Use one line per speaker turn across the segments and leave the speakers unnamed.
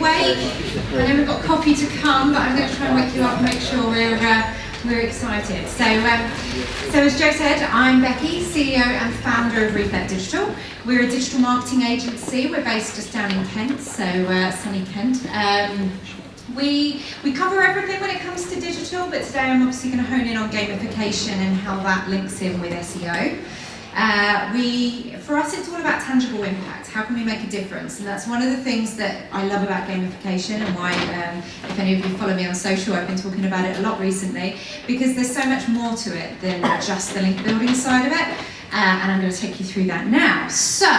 awake. I know we've got coffee to come, but I'm going to try and wake you up and make sure we're excited. So as Joe said, I'm Becky, CEO and founder of Reflect Digital. We're a digital marketing agency. We're based just down in Kent, so sunny Kent. We cover everything when it comes to digital, but today I'm obviously going to hone in on gamification and how that links in with SEO. For us, it's all about tangible impact. How can we make a difference? And that's one of the things that I love about gamification, and why, if any of you follow me on social, I've been talking about it a lot recently, because there's so much more to it than just the link building side of it. And I'm going to take you through that now. So,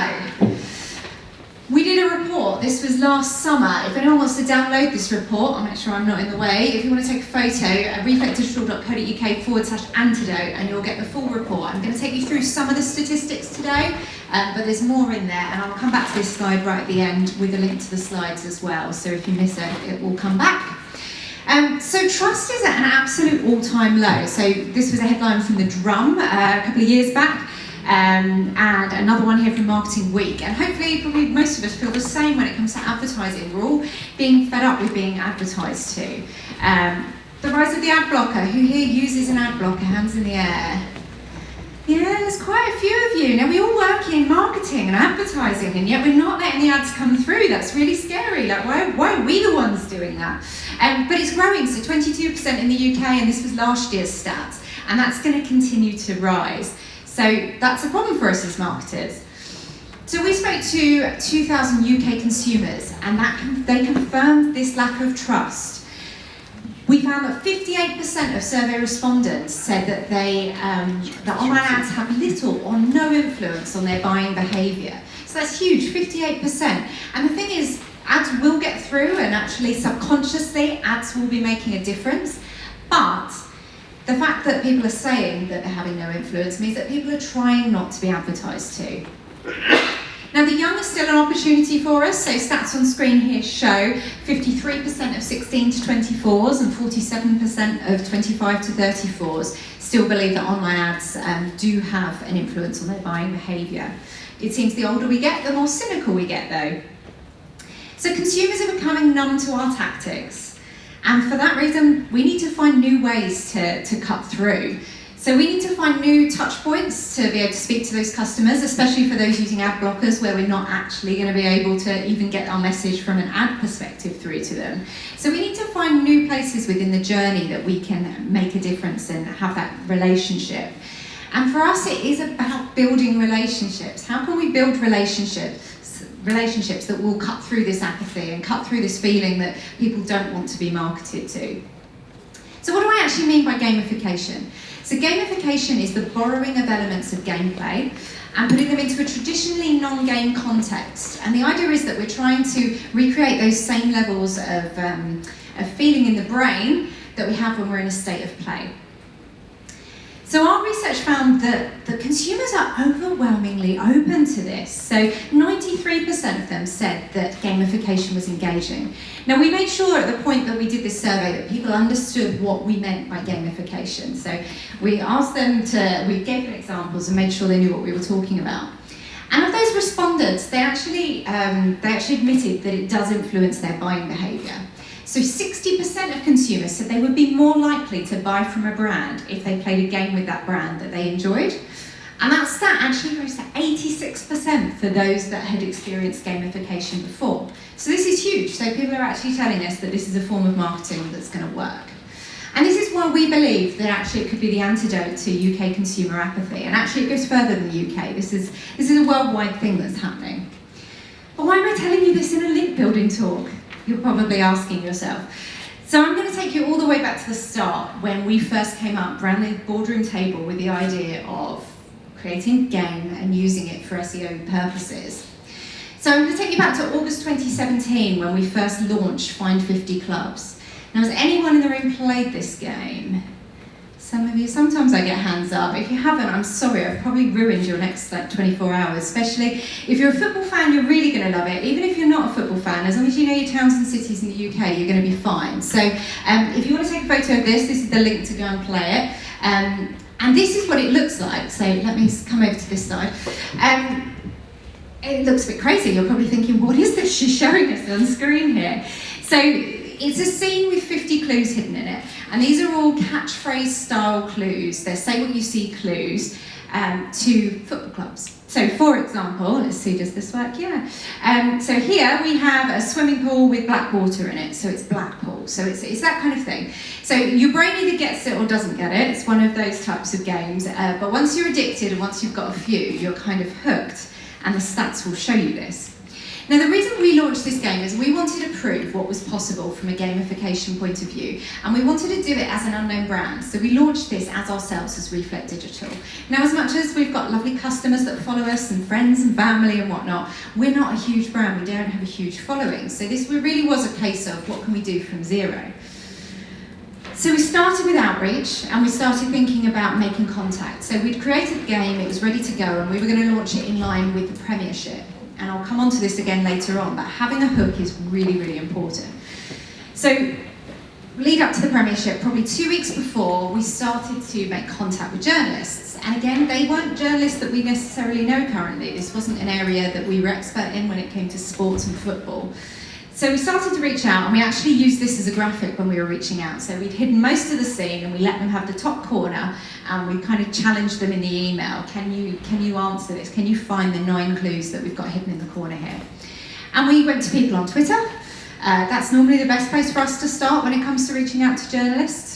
we did a report. This was last summer. If anyone wants to download this report, I'll make sure I'm not in the way. If you want to take a photo, reflectdigital.co.uk/antidote, and you'll get the full report. I'm going to take you through some of the statistics today, but there's more in there, and I'll come back to this slide right at the end with a link to the slides as well. So if you miss it, it will come back. So trust is at an absolute all-time low. So this was a headline from The Drum a couple of years back. And another one here from Marketing Week, and hopefully probably most of us feel the same when it comes to advertising. We're all being fed up with being advertised to. The rise of the ad blocker. Who here uses an ad blocker? Hands in the air. Yeah, there's quite a few of you. Now, we all work in marketing and advertising, and yet we're not letting the ads come through. That's really scary. Like, why are we the ones doing that? But it's growing, so 22% in the UK, and this was last year's stats, and that's going to continue to rise. So that's a problem for us as marketers. So we spoke to 2,000 UK consumers, and they confirmed this lack of trust. We found that 58% of survey respondents said that that online ads have little or no influence on their buying behaviour. So that's huge, 58%. And the thing is, ads will get through, and actually subconsciously ads will be making a difference. But the fact that people are saying that they're having no influence means that people are trying not to be advertised to. Now, the young is still an opportunity for us, so stats on screen here show 53% of 16 to 24s and 47% of 25 to 34s still believe that online ads do have an influence on their buying behaviour. It seems the older we get, the more cynical we get, though. So consumers are becoming numb to our tactics. And for that reason, we need to find new ways to cut through. So we need to find new touch points to be able to speak to those customers, especially for those using ad blockers where we're not actually going to be able to even get our message from an ad perspective through to them. So we need to find new places within the journey that we can make a difference and have that relationship. And for us, it is about building relationships. How can we build relationships that will cut through this apathy and cut through this feeling that people don't want to be marketed to? So what do I actually mean by gamification? So gamification is the borrowing of elements of gameplay and putting them into a traditionally non-game context. And the idea is that we're trying to recreate those same levels of feeling in the brain that we have when we're in a state of play. So our research found that the consumers are overwhelmingly open to this. So 93% of them said that gamification was engaging. Now, we made sure at the point that we did this survey that people understood what we meant by gamification. So we asked them we gave them examples and made sure they knew what we were talking about. And of those respondents, they actually admitted that it does influence their buying behaviour. So 60% of consumers said they would be more likely to buy from a brand if they played a game with that brand that they enjoyed. And that stat actually rose to 86% for those that had experienced gamification before. So this is huge. So people are actually telling us that this is a form of marketing that's going to work. And this is why we believe that actually it could be the antidote to UK consumer apathy. And actually it goes further than the UK. This is a worldwide thing that's happening. But why am I telling you this in a link building talk? You're probably asking yourself. So I'm going to take you all the way back to the start when we first came up around the boardroom table with the idea of creating a game and using it for SEO purposes. So I'm going to take you back to August 2017 when we first launched Find 50 Clubs. Now, has anyone in the room played this game? Some of you, sometimes I get hands up. If you haven't, I'm sorry, I've probably ruined your next 24 hours, especially if you're a football fan, you're really going to love it. Even if you're not a football fan, as long as you know your towns and cities in the UK, you're going to be fine. So if you want to take a photo of this is the link to go and play it. And this is what it looks like. So let me come over to this side. it looks a bit crazy. You're probably thinking, what is this she's showing us on screen here? So it's a scene with 50 clues hidden in it, and these are all catchphrase style clues. They're say what you see clues to football clubs. So for example, let's see, does this work? Yeah. So here we have a swimming pool with black water in it, so it's Blackpool. So it's that kind of thing. So your brain either gets it or doesn't get it. It's one of those types of games. But once you're addicted and once you've got a few, you're kind of hooked, and the stats will show you this. Now, the reason we launched this game is we wanted to prove what was possible from a gamification point of view, and we wanted to do it as an unknown brand. So we launched this as ourselves, as Reflect Digital. Now, as much as we've got lovely customers that follow us and friends and family and whatnot, we're not a huge brand. We don't have a huge following. So this really was a case of what can we do from zero. So we started with outreach, and we started thinking about making contact. So we'd created the game, it was ready to go, and we were going to launch it in line with the Premiership. And I'll come on to this again later on, but having a hook is really, really important. So, lead up to the Premiership, probably 2 weeks before, we started to make contact with journalists. And again, they weren't journalists that we necessarily know currently. This wasn't an area that we were expert in when it came to sports and football. So we started to reach out, and we actually used this as a graphic when we were reaching out. So we'd hidden most of the scene, and we let them have the top corner, and we kind of challenged them in the email. Can you answer this? Can you find the 9 clues that we've got hidden in the corner here? And we went to people on Twitter. That's normally the best place for us to start when it comes to reaching out to journalists.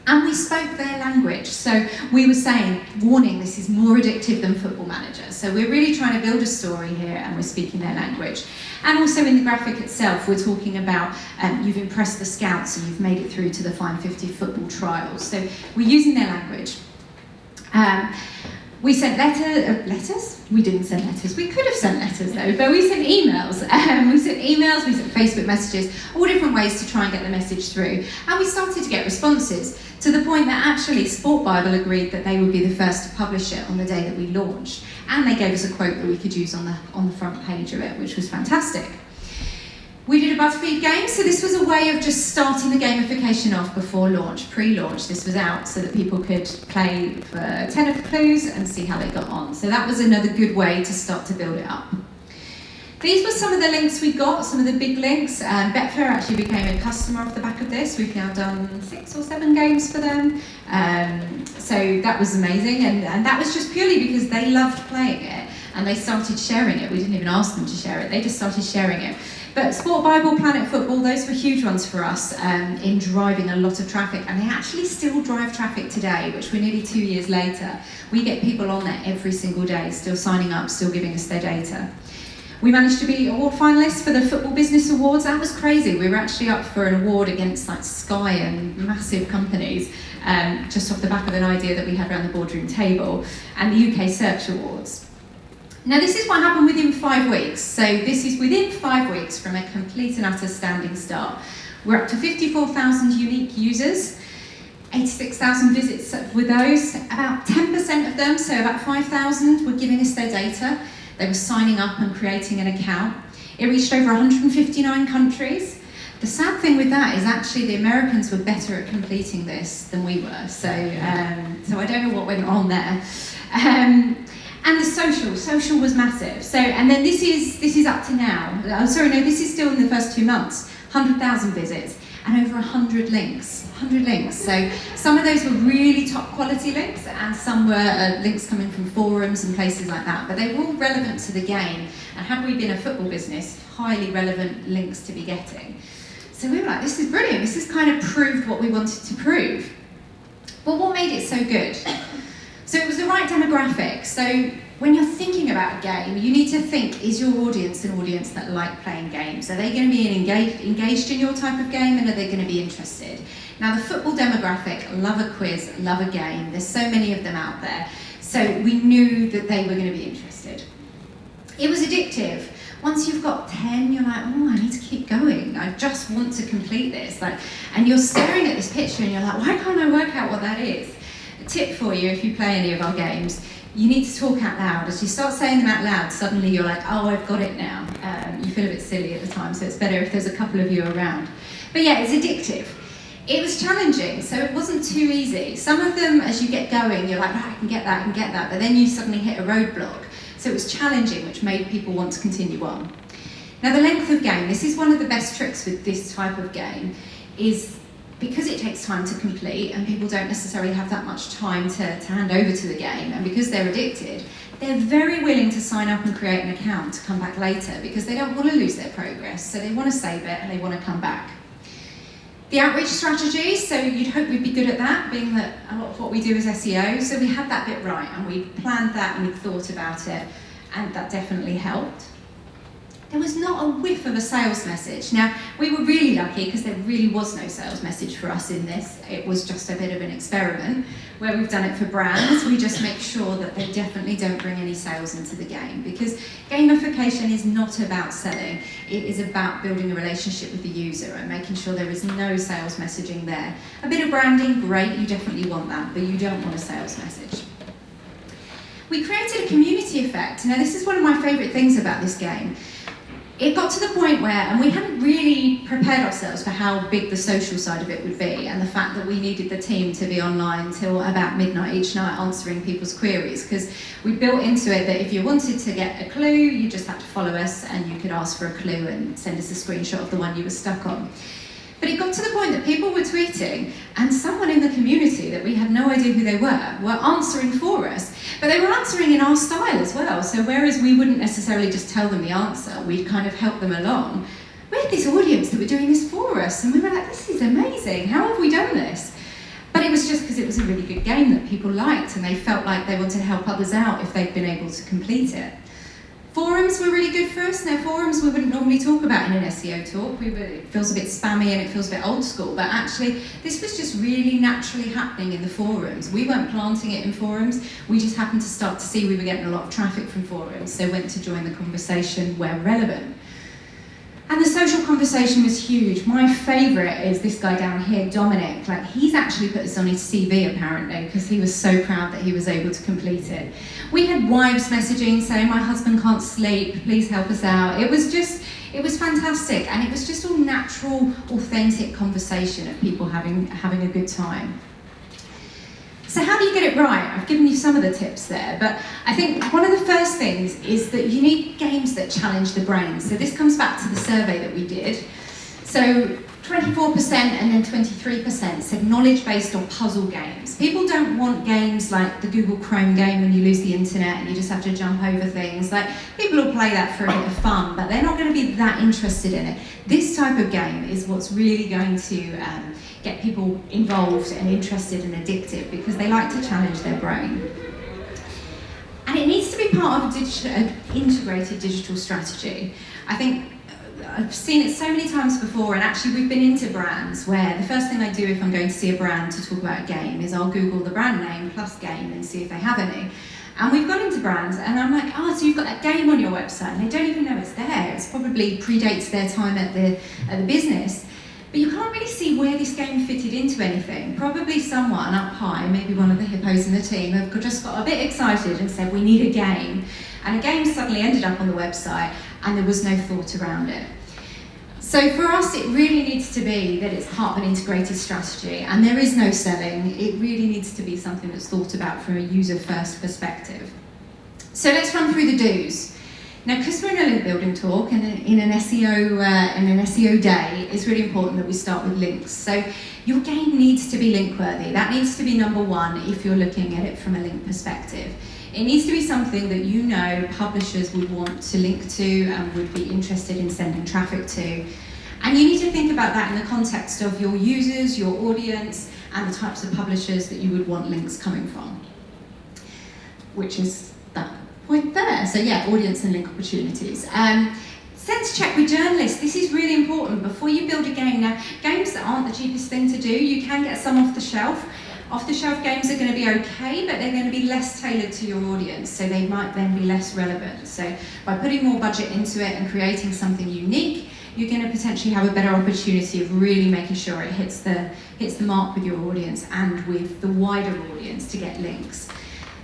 And we spoke their language. So we were saying, warning, this is more addictive than Football Manager. So we're really trying to build a story here, and we're speaking their language. And also in the graphic itself, we're talking about you've impressed the scouts and you've made it through to the Fine 50 football trials. So we're using their language. We sent letters? We didn't send letters. We could have sent letters though, but we sent emails. We sent Facebook messages, all different ways to try and get the message through. And we started to get responses to the point that actually Sport Bible agreed that they would be the first to publish it on the day that we launched. And they gave us a quote that we could use on the front page of it, which was fantastic. We did a BuzzFeed game, so this was a way of just starting the gamification off before launch, pre-launch. This was out so that people could play for 10 of the clues and see how they got on. So that was another good way to start to build it up. These were some of the links we got, some of the big links. Betfair actually became a customer off the back of this. We've now done 6 or 7 games for them. So that was amazing, and that was just purely because they loved playing it and they started sharing it. We didn't even ask them to share it, they just started sharing it. But Sport Bible, Planet Football, those were huge ones for us in driving a lot of traffic, and they actually still drive traffic today, which we're nearly 2 years later. We get people on there every single day, still signing up, still giving us their data. We managed to be award finalists for the Football Business Awards. That was crazy. We were actually up for an award against like Sky and massive companies, just off the back of an idea that we had around the boardroom table, and the UK Search Awards. Now this is what happened within 5 weeks. So this is within 5 weeks from a complete and utter standing start. We're up to 54,000 unique users, 86,000 visits with those. About 10% of them, so about 5,000, were giving us their data. They were signing up and creating an account. It reached over 159 countries. The sad thing with that is actually the Americans were better at completing this than we were. So I don't know what went on there. And the social was massive. So, and then this is up to now. This is still in the first 2 months. 100,000 visits and over 100 links. 100 links. So some of those were really top quality links, and some were links coming from forums and places like that. But they were all relevant to the game. And had we been a football business, highly relevant links to be getting. So we were like, this is brilliant. This has kind of proved what we wanted to prove. But what made it so good? So it was the right demographic. So when you're thinking about a game, you need to think, is your audience an audience that like playing games? Are they going to be engaged in your type of game, and are they going to be interested? Now the football demographic love a quiz, love a game. There's so many of them out there. So we knew that they were going to be interested. It was addictive. Once you've got 10, you're like, oh, I need to keep going. I just want to complete this. And you're staring at this picture and you're like, why can't I work out what that is? A tip for you, if you play any of our games, you need to talk out loud. As you start saying them out loud, suddenly you're like, oh, I've got it now. You feel a bit silly at the time, so it's better if there's a couple of you around. But yeah, it's addictive. It was challenging, so it wasn't too easy. Some of them, as you get going, you're like, right, I can get that, but then you suddenly hit a roadblock. So it was challenging, which made people want to continue on. Now the length of game, this is one of the best tricks with this type of game, is because it takes time to complete and people don't necessarily have that much time to hand over to the game, and because they're addicted, they're very willing to sign up and create an account to come back later because they don't want to lose their progress, so they want to save it and they want to come back. The outreach strategy, so you'd hope we'd be good at that, being that a lot of what we do is SEO, so we had that bit right and we planned that and we thought about it, and that definitely helped. There was not a whiff of a sales message. Now, we were really lucky because there really was no sales message for us in this. It was just a bit of an experiment where we've done it for brands. We just make sure that they definitely don't bring any sales into the game, because gamification is not about selling. It is about building a relationship with the user and making sure there is no sales messaging there. A bit of branding, great, you definitely want that, but you don't want a sales message. We created a community effect. Now, this is one of my favourite things about this game. It got to the point where, and we hadn't really prepared ourselves for how big the social side of it would be, and the fact that we needed the team to be online till about midnight each night answering people's queries, because we built into it that if you wanted to get a clue, you just had to follow us and you could ask for a clue and send us a screenshot of the one you were stuck on. But it got to the point that people were tweeting, and someone in the community that we had no idea who they were answering for us. But they were answering in our style as well. So whereas we wouldn't necessarily just tell them the answer, we'd kind of help them along. We had this audience that were doing this for us, and we were like, this is amazing, how have we done this? But it was just because it was a really good game that people liked, and they felt like they wanted to help others out if they'd been able to complete it. Forums were really good for us. Now, forums we wouldn't normally talk about in an SEO talk. It feels a bit spammy and it feels a bit old school, but actually this was just really naturally happening in the forums. We weren't planting it in forums, we just happened to start to see we were getting a lot of traffic from forums, so went to join the conversation where relevant. And the social conversation was huge. My favourite is this guy down here, Dominic. Like, he's actually put this on his CV apparently, because he was so proud that he was able to complete it. We had wives messaging saying, my husband can't sleep, please help us out. It was fantastic, and it was just all natural, authentic conversation of people having a good time. So how do you get it right? I've given you some of the tips there, but I think one of the first things is that you need games that challenge the brain. So this comes back to the survey that we did. So 24% and then 23% said knowledge-based or puzzle games. People don't want games like the Google Chrome game when you lose the internet and you just have to jump over things. Like, people will play that for a bit of fun, but they're not going to be that interested in it. This type of game is what's really going to get people involved and interested and addictive, because they like to challenge their brain. And it needs to be part of an integrated digital strategy. I think I've seen it so many times before, and actually we've been into brands where the first thing I do if I'm going to see a brand to talk about a game is I'll Google the brand name plus game and see if they have any. And we've gone into brands and I'm like, oh, so you've got that game on your website, and they don't even know it's there. It's probably predates their time at the business. But you can't really see where this game fitted into anything. Probably someone up high, maybe one of the hippos in the team, have just got a bit excited and said, we need a game. And a game suddenly ended up on the website and there was no thought around it. So for us, it really needs to be that it's part of an integrated strategy, and there is no selling. It really needs to be something that's thought about from a user-first perspective. So let's run through the do's. Now, because we're in a link building talk and in an SEO day, it's really important that we start with links. So your game needs to be link worthy. That needs to be number one if you're looking at it from a link perspective. It needs to be something that you know publishers would want to link to and would be interested in sending traffic to. And you need to think about that in the context of your users, your audience, and the types of publishers that you would want links coming from, which is that point there. So yeah, audience and link opportunities. Sense check with journalists. This is really important before you build a game. Now, games that aren't the cheapest thing to do, you can get some off the shelf. Off-the-shelf games are going to be okay, but they're going to be less tailored to your audience, so they might then be less relevant. So by putting more budget into it and creating something unique, you're going to potentially have a better opportunity of really making sure it hits the mark with your audience and with the wider audience to get links.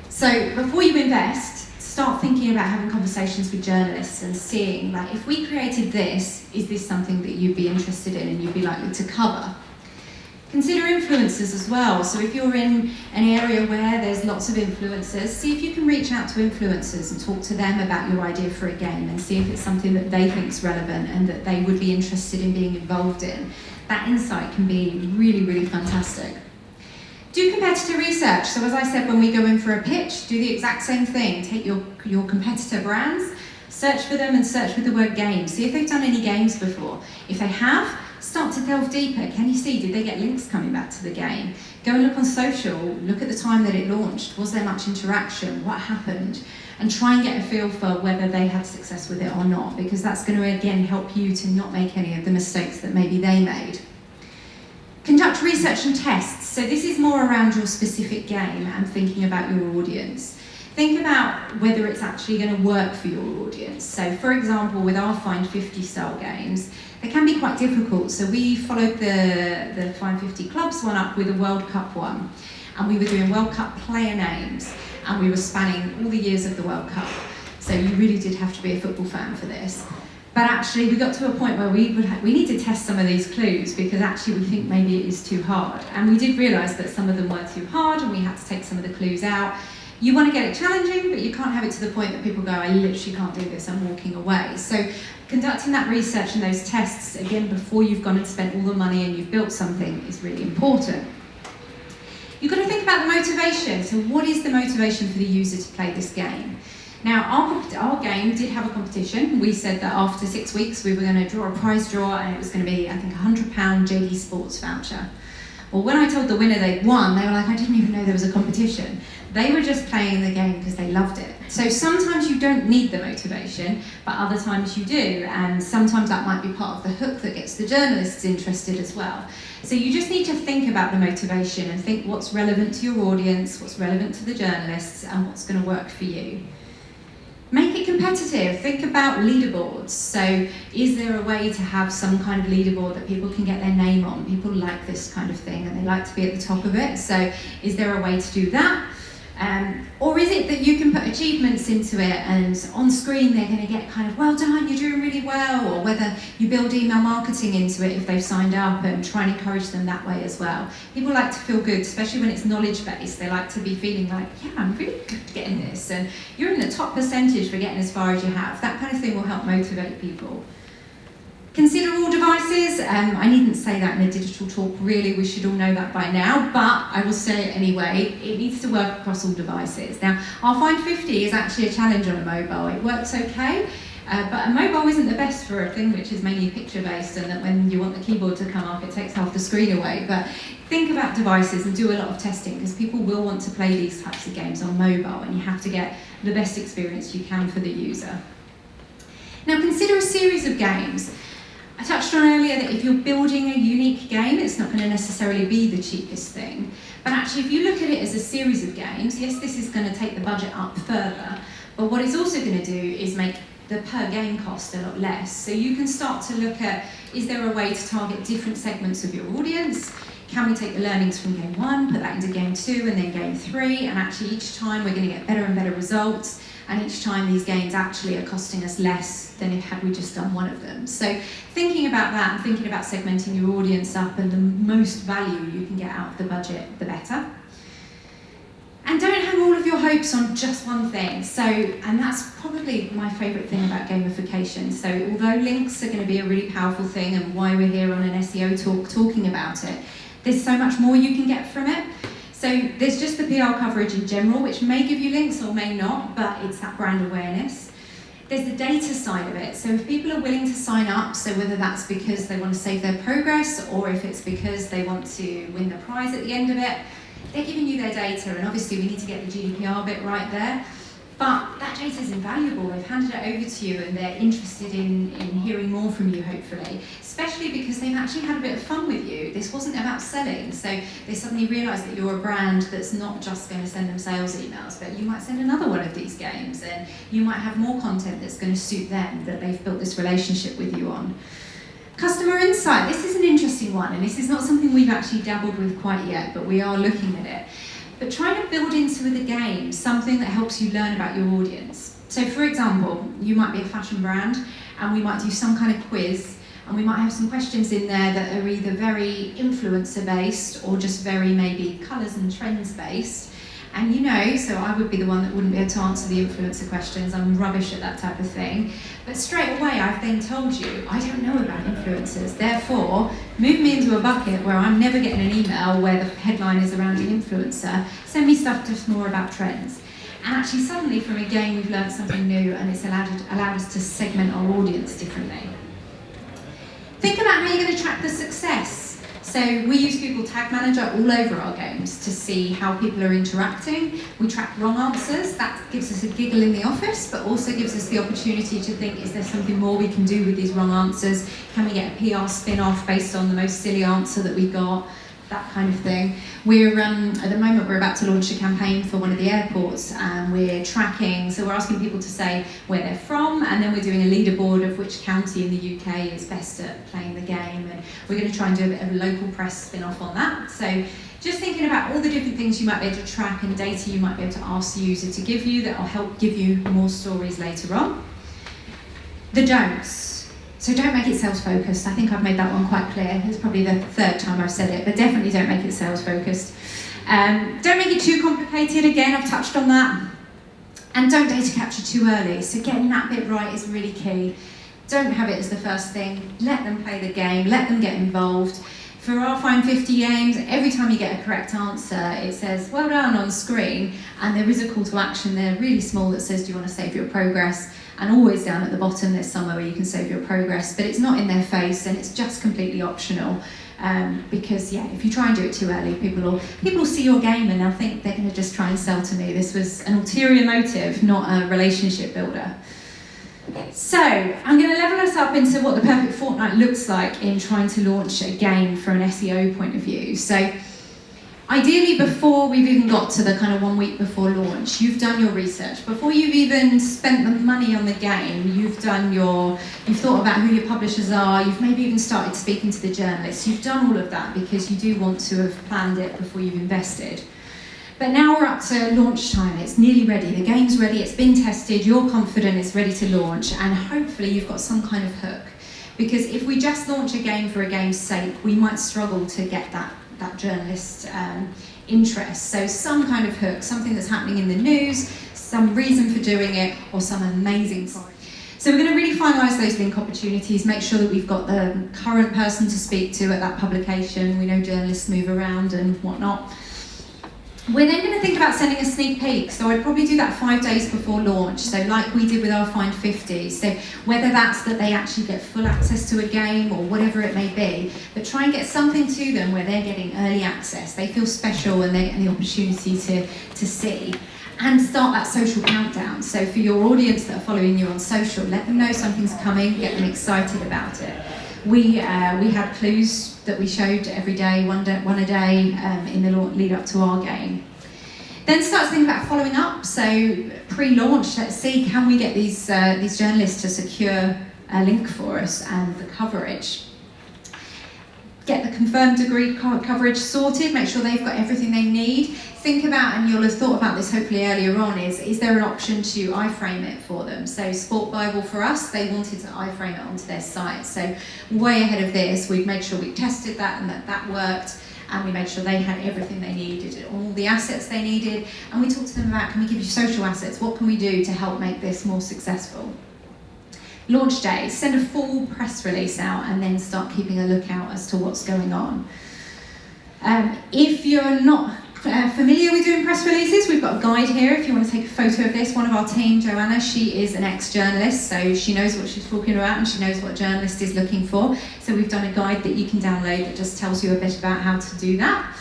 So before you invest, start thinking about having conversations with journalists and seeing, like, if we created this, is this something that you'd be interested in and you'd be likely to cover? Consider influencers as well. So if you're in an area where there's lots of influencers, see if you can reach out to influencers and talk to them about your idea for a game and see if it's something that they think is relevant and that they would be interested in being involved in. That insight can be really, really fantastic. Do competitor research. So as I said, when we go in for a pitch, do the exact same thing. Take your competitor brands, search for them and search with the word games. See if they've done any games before. If they have, start to delve deeper. Can you see, did they get links coming back to the game? Go and look on social, look at the time that it launched. Was there much interaction? What happened? And try and get a feel for whether they had success with it or not, because that's going to, again, help you to not make any of the mistakes that maybe they made. Conduct research and tests. So this is more around your specific game and thinking about your audience. Think about whether it's actually going to work for your audience. So for example, with our Find 50 style games, they can be quite difficult. So we followed the Find 50 Clubs one up with a World Cup one. And we were doing World Cup player names. And we were spanning all the years of the World Cup. So you really did have to be a football fan for this. But actually we got to a point where we need to test some of these clues because actually we think maybe it is too hard. And we did realise that some of them were too hard and we had to take some of the clues out. You want to get it challenging, but you can't have it to the point that people go, I literally can't do this, I'm walking away. So conducting that research and those tests, again, before you've gone and spent all the money and you've built something is really important. You've got to think about the motivation. So what is the motivation for the user to play this game? Now, our game did have a competition. We said that after 6 weeks, we were going to draw a prize draw, and it was going to be, I think, a £100 JD Sports voucher. Well, when I told the winner they'd won, they were like, I didn't even know there was a competition. They were just playing the game because they loved it. So sometimes you don't need the motivation, but other times you do, and sometimes that might be part of the hook that gets the journalists interested as well. So you just need to think about the motivation and think what's relevant to your audience, what's relevant to the journalists, and what's going to work for you. Make it competitive. Think about leaderboards. So is there a way to have some kind of leaderboard that people can get their name on? People like this kind of thing and they like to be at the top of it. So is there a way to do that? Or is it that you can put achievements into it and on screen they're going to get kind of, well done, you're doing really well, or whether you build email marketing into it if they've signed up and try and encourage them that way as well. People like to feel good, especially when it's knowledge-based. They like to be feeling like, yeah, I'm really good at getting this, and you're in the top percentage for getting as far as you have. That kind of thing will help motivate people. Consider all devices. I needn't say that in a digital talk, really, we should all know that by now, but I will say it anyway. It needs to work across all devices. Now, our Find 50 is actually a challenge on a mobile. It works okay, but a mobile isn't the best for a thing which is mainly picture-based, and that when you want the keyboard to come up, it takes half the screen away. But think about devices and do a lot of testing, because people will want to play these types of games on mobile, and you have to get the best experience you can for the user. Now, consider a series of games. I touched on earlier that if you're building a unique game, it's not going to necessarily be the cheapest thing. But actually, if you look at it as a series of games, yes, this is going to take the budget up further, but what it's also going to do is make the per game cost a lot less. So you can start to look at, is there a way to target different segments of your audience? Can we take the learnings from game 1, put that into game 2, and then game 3, and actually each time we're going to get better and better results, and each time these games actually are costing us less than if had we just done one of them. So thinking about that and thinking about segmenting your audience up and the most value you can get out of the budget, the better. And don't hang all of your hopes on just one thing. So, and that's probably my favourite thing about gamification. So although links are going to be a really powerful thing and why we're here on an SEO talk talking about it, there's so much more you can get from it. So there's just the PR coverage in general, which may give you links or may not, but it's that brand awareness. There's the data side of it. So if people are willing to sign up, so whether that's because they want to save their progress or if it's because they want to win the prize at the end of it, they're giving you their data, and obviously we need to get the GDPR bit right there. But that data is invaluable. They've handed it over to you and they're interested in hearing more from you, hopefully, especially because they've actually had a bit of fun with you. This wasn't about selling, so they suddenly realise that you're a brand that's not just going to send them sales emails, but you might send another one of these games, and you might have more content that's going to suit them that they've built this relationship with you on. Customer insight. This is an interesting one, and this is not something we've actually dabbled with quite yet, but we are looking at it. But try to build into the game something that helps you learn about your audience. So for example, you might be a fashion brand and we might do some kind of quiz And we might have some questions in there that are either very influencer based or just very maybe colours and trends based. And you know, so I would be the one that wouldn't be able to answer the influencer questions. I'm rubbish at that type of thing. But straight away, I've then told you, I don't know about influencers. Therefore, move me into a bucket where I'm never getting an email where the headline is around an influencer. Send me stuff just more about trends. And actually, suddenly from a game, we've learned something new, and it's allowed us to segment our audience differently. Think about how you're going to track the success. So we use Google Tag Manager all over our games to see how people are interacting. We track wrong answers. That gives us a giggle in the office, but also gives us the opportunity to think, is there something more we can do with these wrong answers? Can we get a PR spin-off based on the most silly answer that we got? That kind of thing. We're at the moment we're about to launch a campaign for one of the airports, and we're tracking. So we're asking people to say where they're from, and then we're doing a leaderboard of which county in the UK is best at playing the game. And we're going to try and do a bit of a local press spin-off on that. So just thinking about all the different things you might be able to track and data you might be able to ask the user to give you that will help give you more stories later on. The don'ts. So don't make it sales-focused. I think I've made that one quite clear. It's probably the third time I've said it, but definitely don't make it sales-focused. Don't make it too complicated. Again, I've touched on that. And don't data capture too early. So getting that bit right is really key. Don't have it as the first thing. Let them play the game. Let them get involved. For our Find 50 games, every time you get a correct answer, it says, well done on screen. And there is a call to action there, really small, that says, do you want to save your progress? And always down at the bottom, there's somewhere where you can save your progress, but it's not in their face, and it's just completely optional. Because yeah, if you try and do it too early, people will see your game and they'll think they're going to just try and sell to me. This was an ulterior motive, not a relationship builder. So I'm going to level us up into what the perfect fortnight looks like in trying to launch a game from an SEO point of view. So ideally, before we've even got to the kind of 1 week before launch, you've done your research. Before you've even spent the money on the game, you've thought about who your publishers are, you've maybe even started speaking to the journalists. You've done all of that because you do want to have planned it before you've invested. But now we're up to launch time. It's nearly ready. The game's ready, it's been tested, you're confident it's ready to launch, and hopefully you've got some kind of hook. Because if we just launch a game for a game's sake, we might struggle to get that journalist interest. So some kind of hook, something that's happening in the news, some reason for doing it, or some amazing price. So we're going to really finalise those link opportunities, make sure that we've got the current person to speak to at that publication. We know journalists move around and whatnot. We're then going to think about sending a sneak peek, so I'd probably do that 5 days before launch, so like we did with our Find 50. So whether that's that they actually get full access to a game or whatever it may be, but try and get something to them where they're getting early access, they feel special and they're getting the opportunity to see. And start that social countdown. So for your audience that are following you on social, let them know something's coming, get them excited about it. We had clues that we showed every day, one a day, in the lead up to our game. Then start to think about following up. So pre-launch, let's see, can we get these journalists to secure a link for us and the coverage. Get the confirmed degree coverage sorted, make sure they've got everything they need. Think about, and you'll have thought about this hopefully earlier on, is there an option to iframe it for them? So Sport Bible for us, they wanted to iframe it onto their site. So way ahead of this, we've made sure we tested that and that worked, and we made sure they had everything they needed, all the assets they needed, and we talked to them about, can we give you social assets? What can we do to help make this more successful? Launch day, send a full press release out and then start keeping a lookout as to what's going on. If you're not familiar with doing press releases, we've got a guide here if you want to take a photo of this. One of our team, Joanna, she is an ex-journalist, so she knows what she's talking about and she knows what a journalist is looking for. So we've done a guide that you can download that just tells you a bit about how to do that.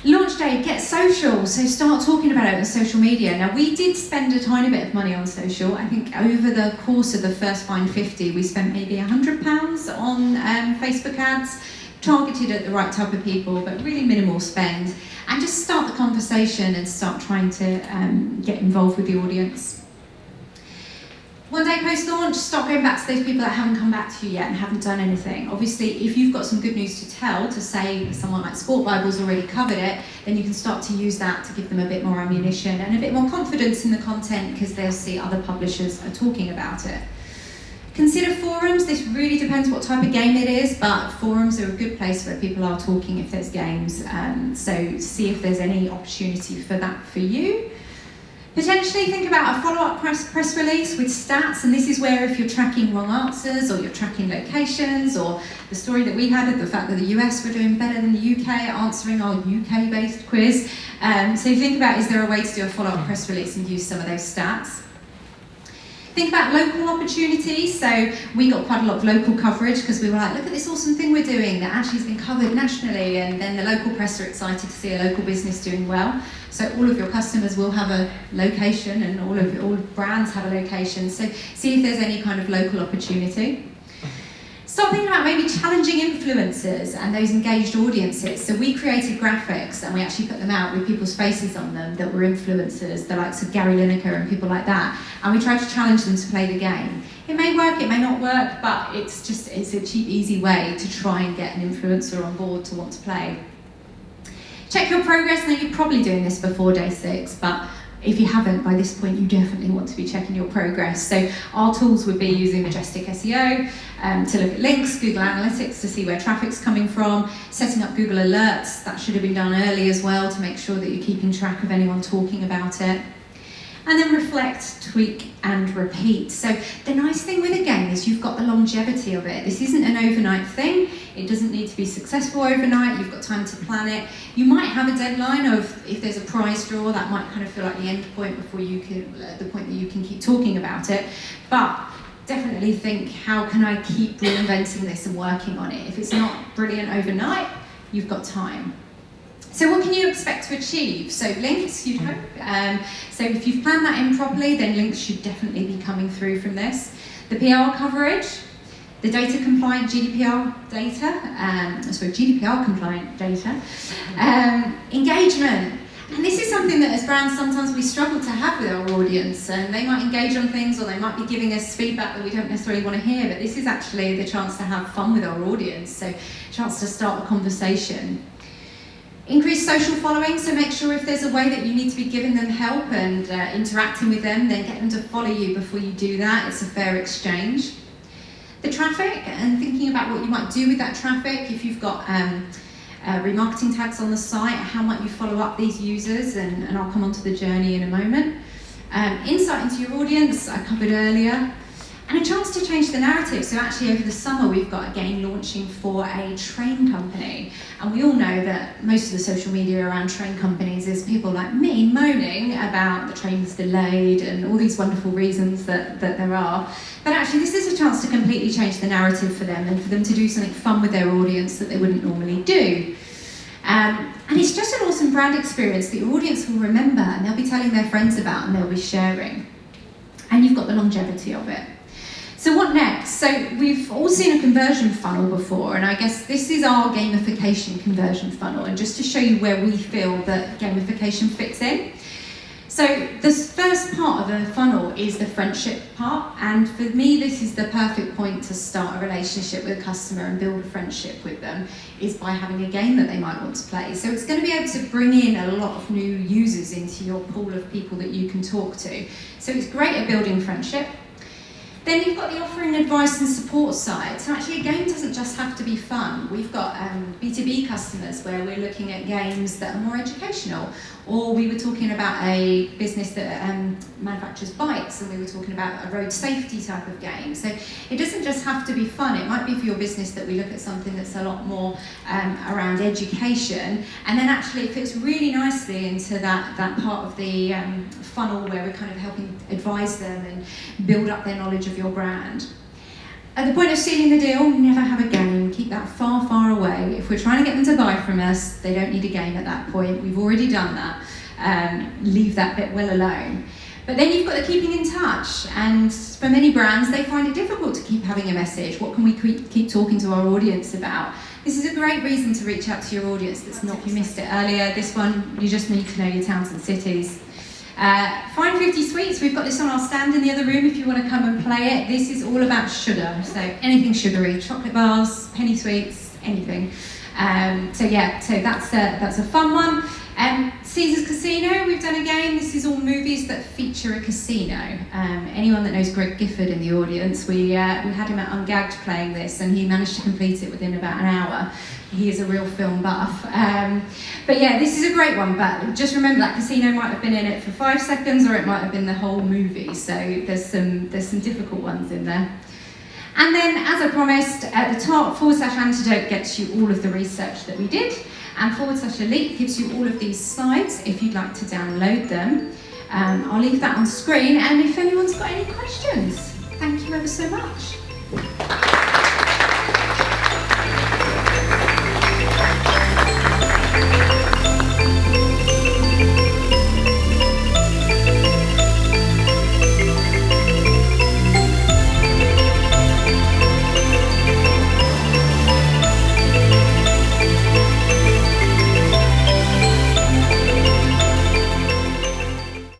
Launch day, get social, so start talking about it on social media. Now we did spend a tiny bit of money on social. I think over the course of the first Find 50 we spent maybe £100 on Facebook ads, targeted at the right type of people, but really minimal spend. And just start the conversation and start trying to get involved with the audience. 1 day post-launch, start going back to those people that haven't come back to you yet and haven't done anything. Obviously, if you've got some good news to tell, to say someone like Sport Bible's already covered it, then you can start to use that to give them a bit more ammunition and a bit more confidence in the content because they'll see other publishers are talking about it. Consider forums. This really depends what type of game it is, but forums are a good place where people are talking if there's games. So see if there's any opportunity for that for you. Potentially think about a follow-up press release with stats, and this is where if you're tracking wrong answers or you're tracking locations, or the story that we had of the fact that the US were doing better than the UK at answering our UK-based quiz. So you think about, is there a way to do a follow-up press release and use some of those stats? Think about local opportunities. So we got quite a lot of local coverage because we were like, look at this awesome thing we're doing that actually has been covered nationally, and then the local press are excited to see a local business doing well. So all of your customers will have a location, and all brands have a location. So see if there's any kind of local opportunity. Start thinking about maybe challenging influencers and those engaged audiences. So we created graphics and we actually put them out with people's faces on them that were influencers, the likes of Gary Lineker and people like that. And we tried to challenge them to play the game. It may work, it may not work, but it's a cheap, easy way to try and get an influencer on board to want to play. Check your progress. Now you're probably doing this before day 6, but if you haven't, by this point, you definitely want to be checking your progress. So our tools would be using Majestic SEO to look at links, Google Analytics to see where traffic's coming from, setting up Google Alerts. That should have been done early as well to make sure that you're keeping track of anyone talking about it. And then reflect, tweak, and repeat. So the nice thing with a game is you've got the longevity of it. This isn't an overnight thing. It doesn't need to be successful overnight. You've got time to plan it. You might have a deadline of, if there's a prize draw, that might kind of feel like the end point before you can, the point that you can keep talking about it. But definitely think, how can I keep reinventing this and working on it? If it's not brilliant overnight, you've got time. So what can you expect to achieve? So links, you'd hope. So if you've planned that in properly, then links should definitely be coming through from this. The PR coverage, the data compliant GDPR data, GDPR compliant data, engagement. And this is something that as brands sometimes we struggle to have with our audience, and they might engage on things or they might be giving us feedback that we don't necessarily want to hear, but this is actually the chance to have fun with our audience, so chance to start a conversation. Increase social following, so make sure if there's a way that you need to be giving them help and interacting with them, then get them to follow you before you do that. It's a fair exchange. The traffic, and thinking about what you might do with that traffic. If you've got remarketing tags on the site, how might you follow up these users? And I'll come on to the journey in a moment. Insight into your audience, I covered earlier. And a chance to change the narrative. So actually over the summer we've got a game launching for a train company. And we all know that most of the social media around train companies is people like me moaning about the train's delayed and all these wonderful reasons that there are. But actually this is a chance to completely change the narrative for them and for them to do something fun with their audience that they wouldn't normally do. And it's just an awesome brand experience that your audience will remember and they'll be telling their friends about and they'll be sharing. And you've got the longevity of it. So what next? So we've all seen a conversion funnel before, and I guess this is our gamification conversion funnel, and just to show you where we feel that gamification fits in. So this first part of the funnel is the friendship part, and for me this is the perfect point to start a relationship with a customer and build a friendship with them, is by having a game that they might want to play. So it's going to be able to bring in a lot of new users into your pool of people that you can talk to. So it's great at building friendship. Then you've got the offering advice and support side. So actually a game doesn't just have to be fun. We've got B2B customers where we're looking at games that are more educational. Or we were talking about a business that manufactures bikes, and we were talking about a road safety type of game. So it doesn't just have to be fun. It might be for your business that we look at something that's a lot more around education. And then actually it fits really nicely into that part of the funnel where we're kind of helping advise them and build up their knowledge of your brand. At the point of sealing the deal, never have a game. Keep that far, far away. If we're trying to get them to buy from us, they don't need a game at that point. We've already done that. Leave that bit well alone. But then you've got the keeping in touch. And for many brands, they find it difficult to keep having a message. What can we keep talking to our audience about? This is a great reason to reach out to your audience that's not, you missed it earlier. This one, you just need to know your towns and cities. Find 50 Sweets, we've got this on our stand in the other room if you want to come and play it. This is all about sugar, so anything sugary, chocolate bars, penny sweets, anything. So that's a fun one. Caesar's Casino, we've done a game. This is all movies that feature a casino. Anyone that knows Greg Gifford in the audience, we had him at Ungagged playing this, and he managed to complete it within about an hour. He is a real film buff. But yeah, this is a great one, but just remember that casino might have been in it for 5 seconds, or it might have been the whole movie, so there's some difficult ones in there. And then, as I promised, at the top, /antidote gets you all of the research that we did, and /elite gives you all of these slides if you'd like to download them. I'll leave that on screen, and if anyone's got any questions, thank you ever so much.